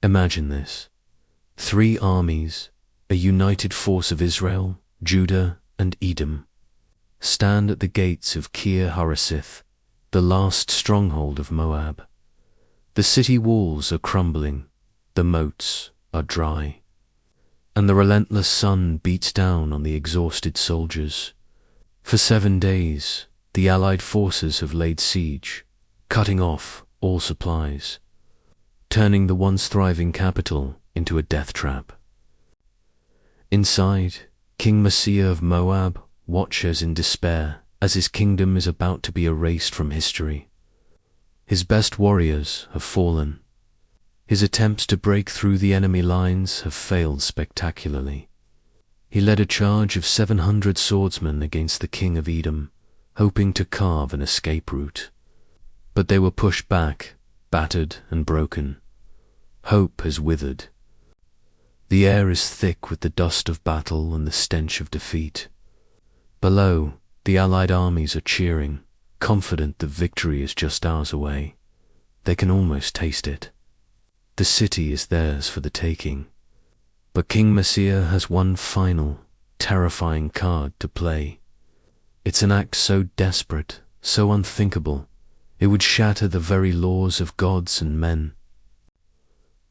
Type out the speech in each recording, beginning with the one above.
Imagine this. 3 armies, a united force of Israel, Judah, and Edom, stand at the gates of Kir Haresith, the last stronghold of Moab. The city walls are crumbling, the moats are dry, and the relentless sun beats down on the exhausted soldiers. For 7 days, the Allied forces have laid siege, cutting off all supplies, turning the once thriving capital into a death trap. Inside, King Messiah of Moab watches in despair as his kingdom is about to be erased from history. His best warriors have fallen. His attempts to break through the enemy lines have failed spectacularly. He led a charge of 700 swordsmen against the king of Edom, hoping to carve an escape route. But they were pushed back, battered and broken. Hope has withered. The air is thick with the dust of battle and the stench of defeat. Below, the Allied armies are cheering, confident that victory is just hours away. They can almost taste it. The city is theirs for the taking. But King Messiah has one final, terrifying card to play. It's an act so desperate, so unthinkable, it would shatter the very laws of gods and men.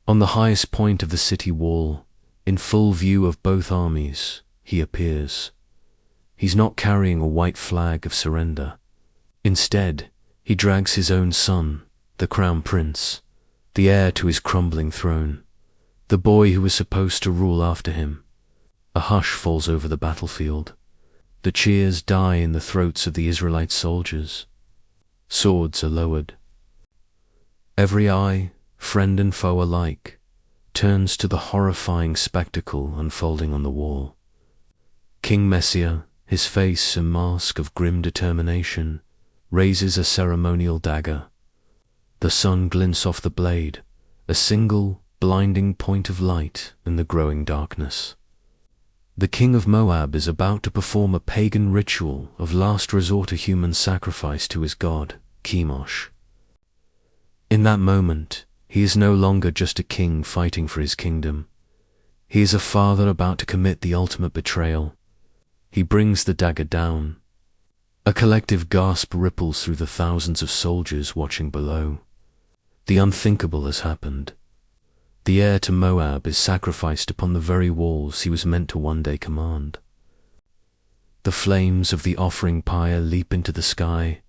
On the highest point of the city wall, in full view of both armies, he appears. He's not carrying a white flag of surrender. Instead, he drags his own son, the crown prince, the heir to his crumbling throne, the boy who was supposed to rule after him. A hush falls over the battlefield. The cheers die in the throats of the Israelite soldiers. Swords are lowered. Every eye, friend and foe alike, turns to the horrifying spectacle unfolding on the wall. King Messiah, his face a mask of grim determination, raises a ceremonial dagger. The sun glints off the blade, a single, blinding point of light in the growing darkness. The king of Moab is about to perform a pagan ritual of last resort to human sacrifice to his god, Chemosh. In that moment, he is no longer just a king fighting for his kingdom. He is a father about to commit the ultimate betrayal. He brings the dagger down. A collective gasp ripples through the thousands of soldiers watching below. The unthinkable has happened. The heir to Moab is sacrificed upon the very walls he was meant to one day command. The flames of the offering pyre leap into the sky,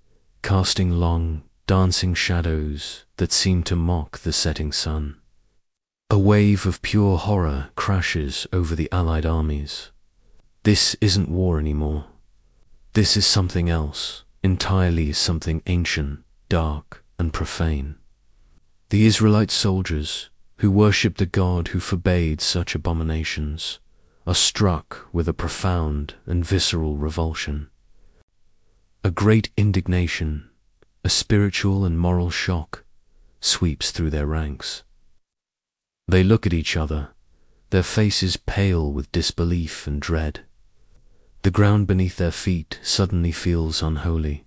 casting long, dancing shadows that seem to mock the setting sun. A wave of pure horror crashes over the Allied armies. This isn't war anymore. This is something else, entirely something ancient, dark, and profane. The Israelite soldiers, who worshipped the God who forbade such abominations, are struck with a profound and visceral revulsion. A great indignation, a spiritual and moral shock, sweeps through their ranks. They look at each other, their faces pale with disbelief and dread. The ground beneath their feet suddenly feels unholy.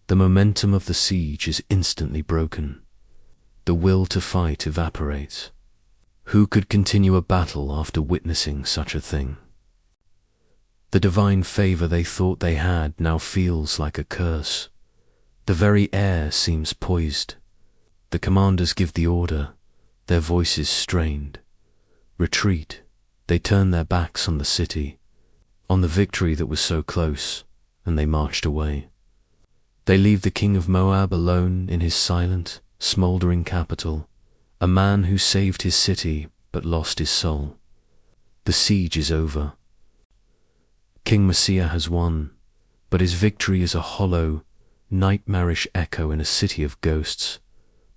The momentum of the siege is instantly broken. The will to fight evaporates. Who could continue a battle after witnessing such a thing? The divine favor they thought they had now feels like a curse. The very air seems poised. The commanders give the order, their voices strained. Retreat. They turn their backs on the city, on the victory that was so close, and they marched away. They leave the king of Moab alone in his silent, smoldering capital, a man who saved his city but lost his soul. The siege is over. King Messiah has won, but his victory is a hollow, nightmarish echo in a city of ghosts,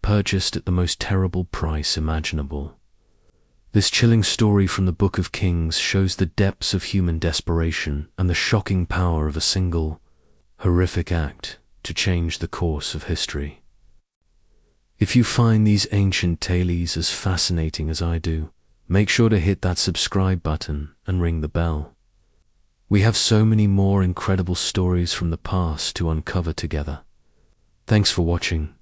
purchased at the most terrible price imaginable. This chilling story from the Book of Kings shows the depths of human desperation and the shocking power of a single, horrific act to change the course of history. If you find these ancient tales as fascinating as I do, make sure to hit that subscribe button and ring the bell. We have so many more incredible stories from the past to uncover together. Thanks for watching.